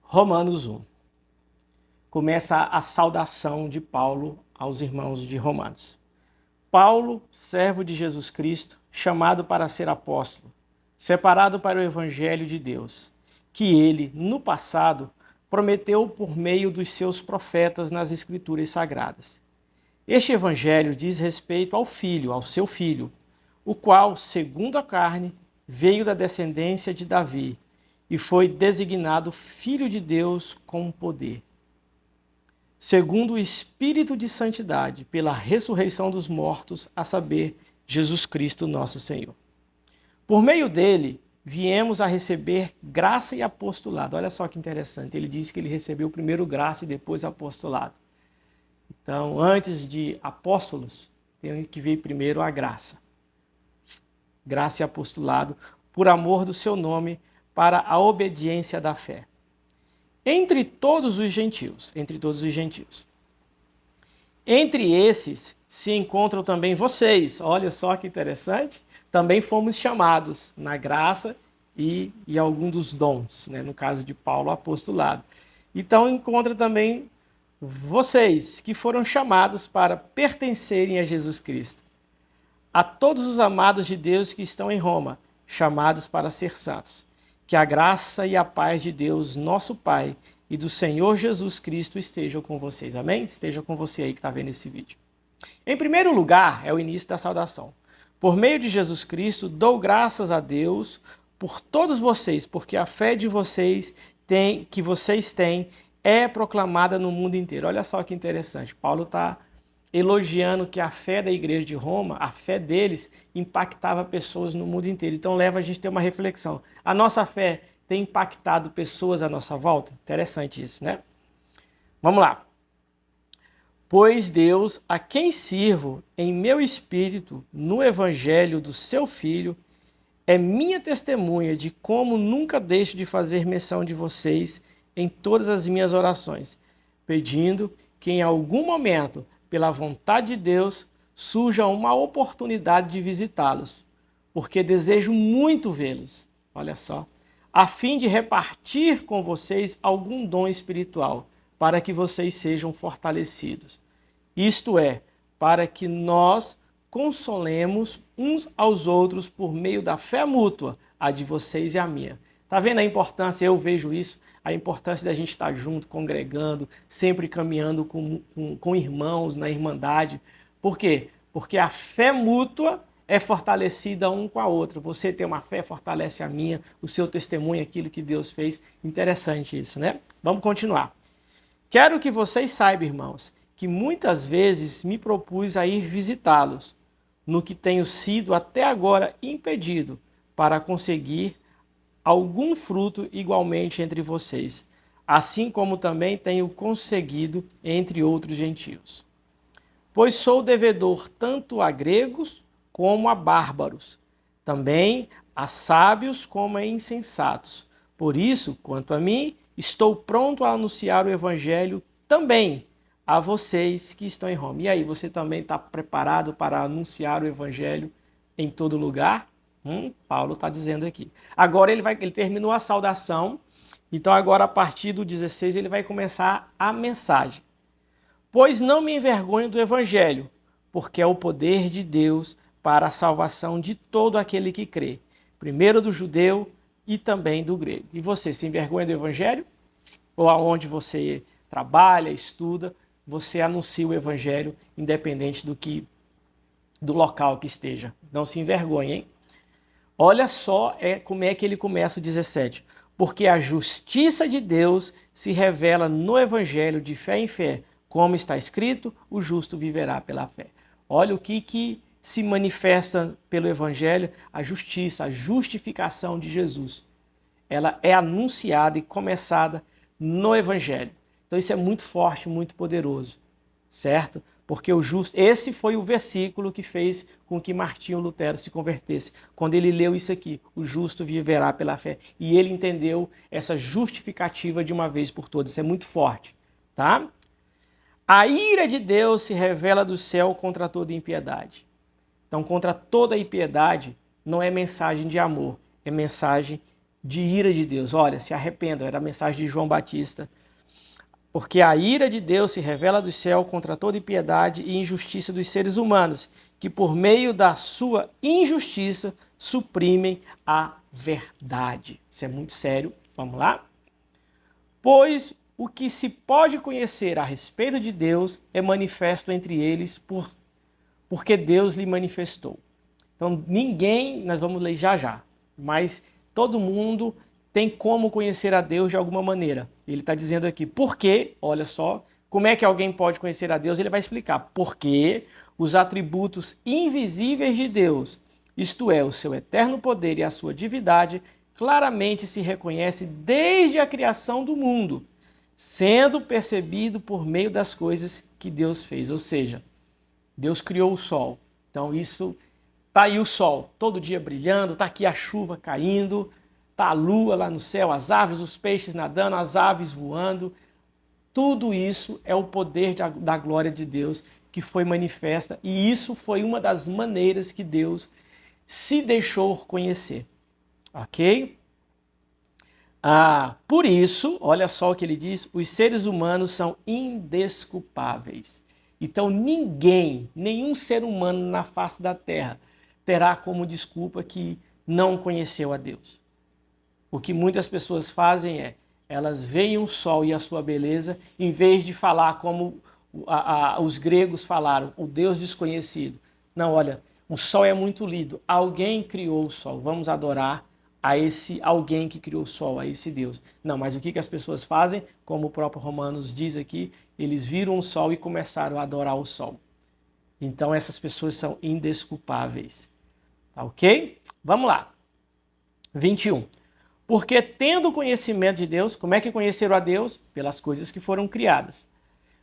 Romanos 1. Começa a saudação de Paulo aos irmãos de Romanos. Paulo, servo de Jesus Cristo, chamado para ser apóstolo, separado para o evangelho de Deus, que ele, no passado, prometeu por meio dos seus profetas nas Escrituras Sagradas. Este evangelho diz respeito ao Filho, ao seu Filho, o qual, segundo a carne, veio da descendência de Davi e foi designado Filho de Deus com poder, segundo o Espírito de Santidade, pela ressurreição dos mortos, a saber, Jesus Cristo nosso Senhor. Por meio dele, viemos a receber graça e apostolado. Olha só que interessante, ele diz que ele recebeu primeiro graça e depois apostolado. Então, antes de apóstolos, tem que vir primeiro a graça. Graça e apostolado, por amor do seu nome, para a obediência da fé. Entre todos os gentios. Entre esses se encontram também vocês. Olha só que interessante. Também fomos chamados na graça e algum dos dons, né? No caso de Paulo, apostolado. Então encontra também vocês que foram chamados para pertencerem a Jesus Cristo. A todos os amados de Deus que estão em Roma, chamados para ser santos. Que a graça e a paz de Deus, nosso Pai, e do Senhor Jesus Cristo estejam com vocês. Amém? Esteja com você aí que está vendo esse vídeo. Em primeiro lugar, é o início da saudação. Por meio de Jesus Cristo, dou graças a Deus por todos vocês, porque a fé de vocês que vocês têm é proclamada no mundo inteiro. Olha só que interessante. Paulo está elogiando que a fé da igreja de Roma, a fé deles, impactava pessoas no mundo inteiro. Então leva a gente a ter uma reflexão. A nossa fé tem impactado pessoas à nossa volta? Interessante isso, né? Vamos lá. Pois Deus, a quem sirvo em meu espírito no evangelho do seu Filho, é minha testemunha de como nunca deixo de fazer menção de vocês em todas as minhas orações, pedindo que em algum momento, pela vontade de Deus, surja uma oportunidade de visitá-los, porque desejo muito vê-los. Olha só. A fim de repartir com vocês algum dom espiritual, para que vocês sejam fortalecidos. Isto é, para que nós consolemos uns aos outros por meio da fé mútua, a de vocês e a minha. Está vendo a importância? Eu vejo isso, a importância da gente estar junto, congregando, sempre caminhando com irmãos na irmandade. Por quê? Porque a fé mútua é fortalecida um com a outra. Você tem uma fé, fortalece a minha, o seu testemunho, aquilo que Deus fez. Interessante isso, né? Vamos continuar. Quero que vocês saibam, irmãos, que muitas vezes me propus a ir visitá-los, no que tenho sido até agora impedido para conseguir algum fruto igualmente entre vocês, assim como também tenho conseguido entre outros gentios. Pois sou devedor tanto a gregos como a bárbaros, também a sábios como a insensatos. Por isso, quanto a mim, estou pronto a anunciar o evangelho também a vocês que estão em Roma. E aí, você também está preparado para anunciar o evangelho em todo lugar? Paulo está dizendo aqui. Agora ele terminou a saudação, então agora a partir do 16 ele vai começar a mensagem. Pois não me envergonho do evangelho, porque é o poder de Deus para a salvação de todo aquele que crê, primeiro do judeu e também do grego. E você se envergonha do evangelho? Ou aonde você trabalha, estuda, você anuncia o evangelho independente do local que esteja. Não se envergonhe, hein? Olha só como é que ele começa o 17. Porque a justiça de Deus se revela no evangelho de fé em fé, como está escrito, o justo viverá pela fé. Olha o que se manifesta pelo evangelho, a justiça, a justificação de Jesus. Ela é anunciada e começada no evangelho. Então isso é muito forte, muito poderoso, certo? Porque o justo, esse foi o versículo que fez com que Martinho Lutero se convertesse. Quando ele leu isso aqui, o justo viverá pela fé. E ele entendeu essa justificativa de uma vez por todas. Isso é muito forte, tá? A ira de Deus se revela do céu contra toda impiedade. Então, contra toda impiedade, não é mensagem de amor, é mensagem de ira de Deus. Olha, se arrependam, era a mensagem de João Batista. Porque a ira de Deus se revela do céu contra toda impiedade e injustiça dos seres humanos, que por meio da sua injustiça suprimem a verdade. Isso é muito sério. Vamos lá? Pois o que se pode conhecer a respeito de Deus é manifesto entre eles porque Deus lhe manifestou. Então ninguém, nós vamos ler já, mas todo mundo tem como conhecer a Deus de alguma maneira. Ele está dizendo aqui, porque, olha só, como é que alguém pode conhecer a Deus? Ele vai explicar. Porque os atributos invisíveis de Deus, isto é, o seu eterno poder e a sua divindade, claramente se reconhece desde a criação do mundo, sendo percebido por meio das coisas que Deus fez. Ou seja, Deus criou o sol. Então isso, tá aí o sol, todo dia brilhando, tá aqui a chuva caindo, tá a lua lá no céu, as aves, os peixes nadando, as aves voando. Tudo isso é o poder da glória de Deus que foi manifesta, e isso foi uma das maneiras que Deus se deixou conhecer. Ok? Por isso, olha só o que ele diz, os seres humanos são indesculpáveis. Então ninguém, nenhum ser humano na face da terra terá como desculpa que não conheceu a Deus. O que muitas pessoas fazem é, elas veem o sol e a sua beleza, em vez de falar como os gregos falaram, o Deus desconhecido. Não, olha, o sol é muito lindo, alguém criou o sol, vamos adorar a esse alguém que criou o sol, a esse Deus. Não, mas o que as pessoas fazem? Como o próprio Romanos diz aqui, eles viram o sol e começaram a adorar o sol. Então essas pessoas são indesculpáveis. Tá ok? Vamos lá. 21. Porque tendo conhecimento de Deus, como é que conheceram a Deus? Pelas coisas que foram criadas.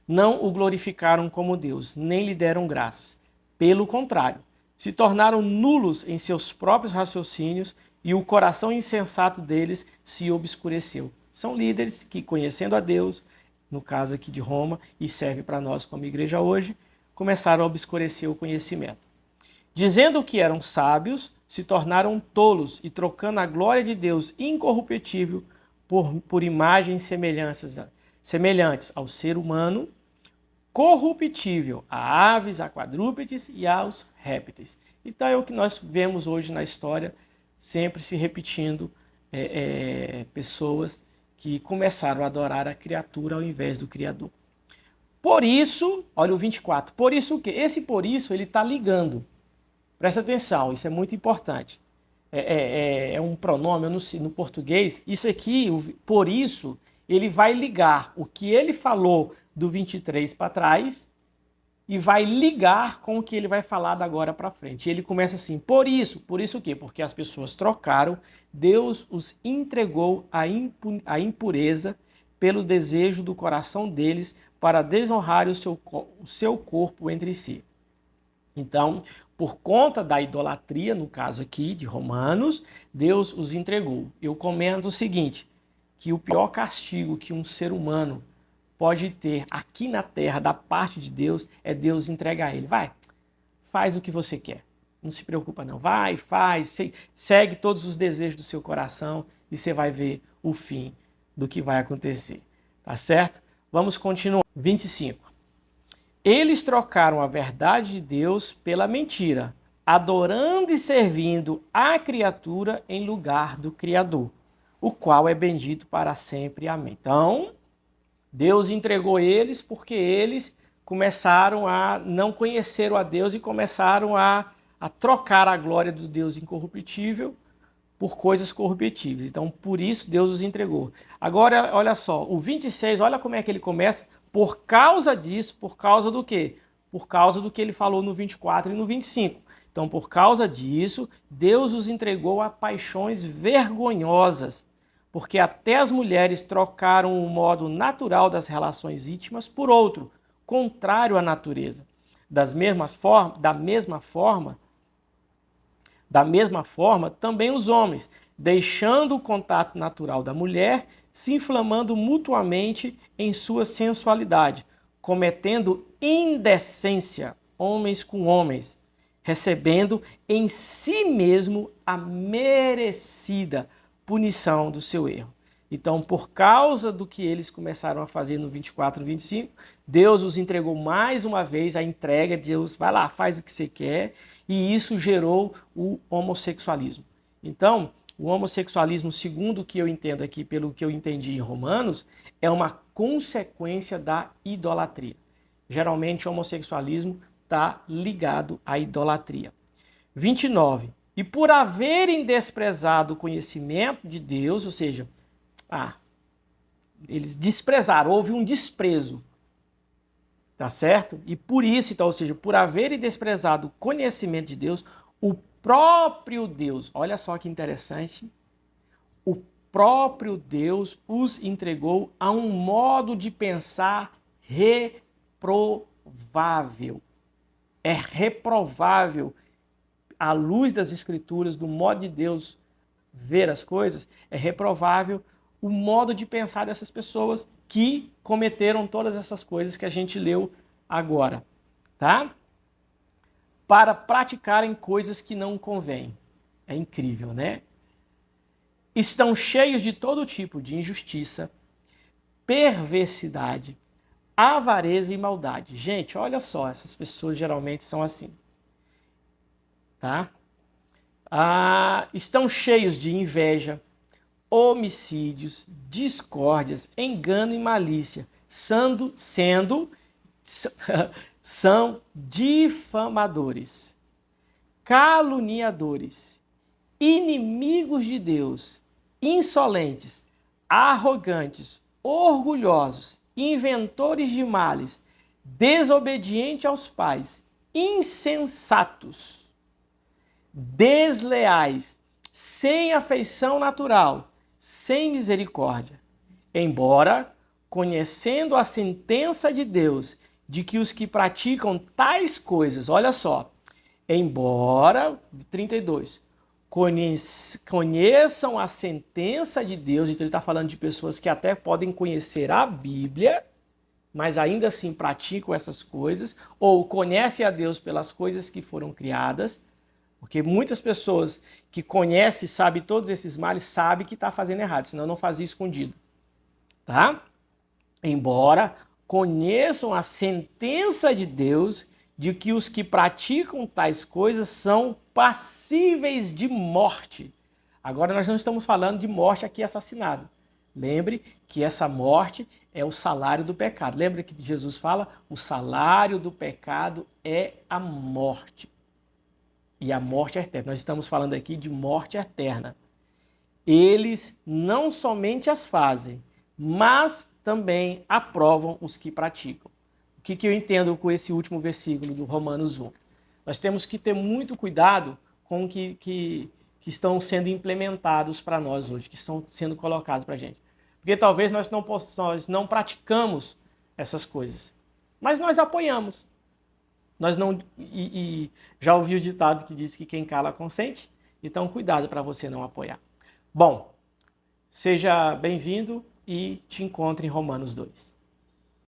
Não o glorificaram como Deus, nem lhe deram graças. Pelo contrário, se tornaram nulos em seus próprios raciocínios e o coração insensato deles se obscureceu. São líderes que, conhecendo a Deus, no caso aqui de Roma, e serve para nós como igreja hoje, começaram a obscurecer o conhecimento. Dizendo que eram sábios, se tornaram tolos e trocando a glória de Deus incorruptível por imagens semelhantes ao ser humano, corruptível, a aves, a quadrúpedes e aos répteis. Então é o que nós vemos hoje na história, sempre se repetindo, pessoas que começaram a adorar a criatura ao invés do Criador. Por isso, olha o 24, por isso o quê? Esse por isso ele está ligando. Presta atenção, isso é muito importante. É um pronome no português. Isso aqui, por isso, ele vai ligar o que ele falou do 23 para trás e vai ligar com o que ele vai falar da agora para frente. E ele começa assim, por isso o quê? Porque as pessoas trocaram, Deus os entregou à impureza pelo desejo do coração deles para desonrar o seu corpo entre si. Então, por conta da idolatria, no caso aqui de Romanos, Deus os entregou. Eu comento o seguinte, que o pior castigo que um ser humano pode ter aqui na terra da parte de Deus é Deus entregar ele. Vai, faz o que você quer. Não se preocupa não. Vai, faz, segue todos os desejos do seu coração e você vai ver o fim do que vai acontecer. Tá certo? Vamos continuar. 25. Eles trocaram a verdade de Deus pela mentira, adorando e servindo a criatura em lugar do Criador, o qual é bendito para sempre. Amém. Então, Deus entregou eles porque eles começaram a não conhecer a Deus e começaram a trocar a glória do Deus incorruptível por coisas corruptíveis. Então, por isso, Deus os entregou. Agora, olha só, o 26, olha como é que ele começa. Por causa disso, por causa do quê? Por causa do que ele falou no 24 e no 25. Então, por causa disso, Deus os entregou a paixões vergonhosas, porque até as mulheres trocaram o modo natural das relações íntimas por outro, contrário à natureza. Da mesma forma, também os homens, deixando o contato natural da mulher, se inflamando mutuamente em sua sensualidade, cometendo indecência, homens com homens, recebendo em si mesmo a merecida punição do seu erro. Então, por causa do que eles começaram a fazer no 24 e 25, Deus os entregou mais uma vez a entrega. Deus, vai lá, faz o que você quer. E isso gerou o homossexualismo. Então, o homossexualismo, segundo o que eu entendo aqui, pelo que eu entendi em Romanos, é uma consequência da idolatria. Geralmente, o homossexualismo está ligado à idolatria. 29. E por haverem desprezado o conhecimento de Deus, ou seja, eles desprezaram, houve um desprezo, tá certo? E por isso, então, ou seja, por haverem desprezado o conhecimento de Deus, o próprio Deus, olha só que interessante, o próprio Deus os entregou a um modo de pensar reprovável. É reprovável, à luz das Escrituras, do modo de Deus ver as coisas, é reprovável o modo de pensar dessas pessoas que cometeram todas essas coisas que a gente leu agora, tá? Para praticarem coisas que não convêm. É incrível, né? Estão cheios de todo tipo de injustiça, perversidade, avareza e maldade. Gente, olha só, essas pessoas geralmente são assim, tá? Estão cheios de inveja, homicídios, discórdias, engano e malícia, são difamadores, caluniadores, inimigos de Deus, insolentes, arrogantes, orgulhosos, inventores de males, desobedientes aos pais, insensatos, desleais, sem afeição natural, sem misericórdia. Embora, conhecendo a sentença de Deus, de que os que praticam tais coisas, olha só, embora, 32, conheçam a sentença de Deus, então ele está falando de pessoas que até podem conhecer a Bíblia, mas ainda assim praticam essas coisas, ou conhecem a Deus pelas coisas que foram criadas, porque muitas pessoas que conhecem e sabem todos esses males, sabem que está fazendo errado, senão não fazia escondido. Tá? Embora conheçam a sentença de Deus de que os que praticam tais coisas são passíveis de morte. Agora nós não estamos falando de morte aqui assassinado. Lembre que essa morte é o salário do pecado. Lembre que Jesus fala, o salário do pecado é a morte. E a morte eterna. Nós estamos falando aqui de morte eterna. Eles não somente as fazem, mas também aprovam os que praticam. O que eu entendo com esse último versículo do Romanos 1? Nós temos que ter muito cuidado com o que estão sendo implementados para nós hoje, que estão sendo colocados para a gente. Porque talvez nós não praticamos essas coisas, mas nós apoiamos. Nós não, já ouvi o ditado que diz que quem cala consente, então cuidado para você não apoiar. Bom, seja bem-vindo e te encontro em Romanos 2.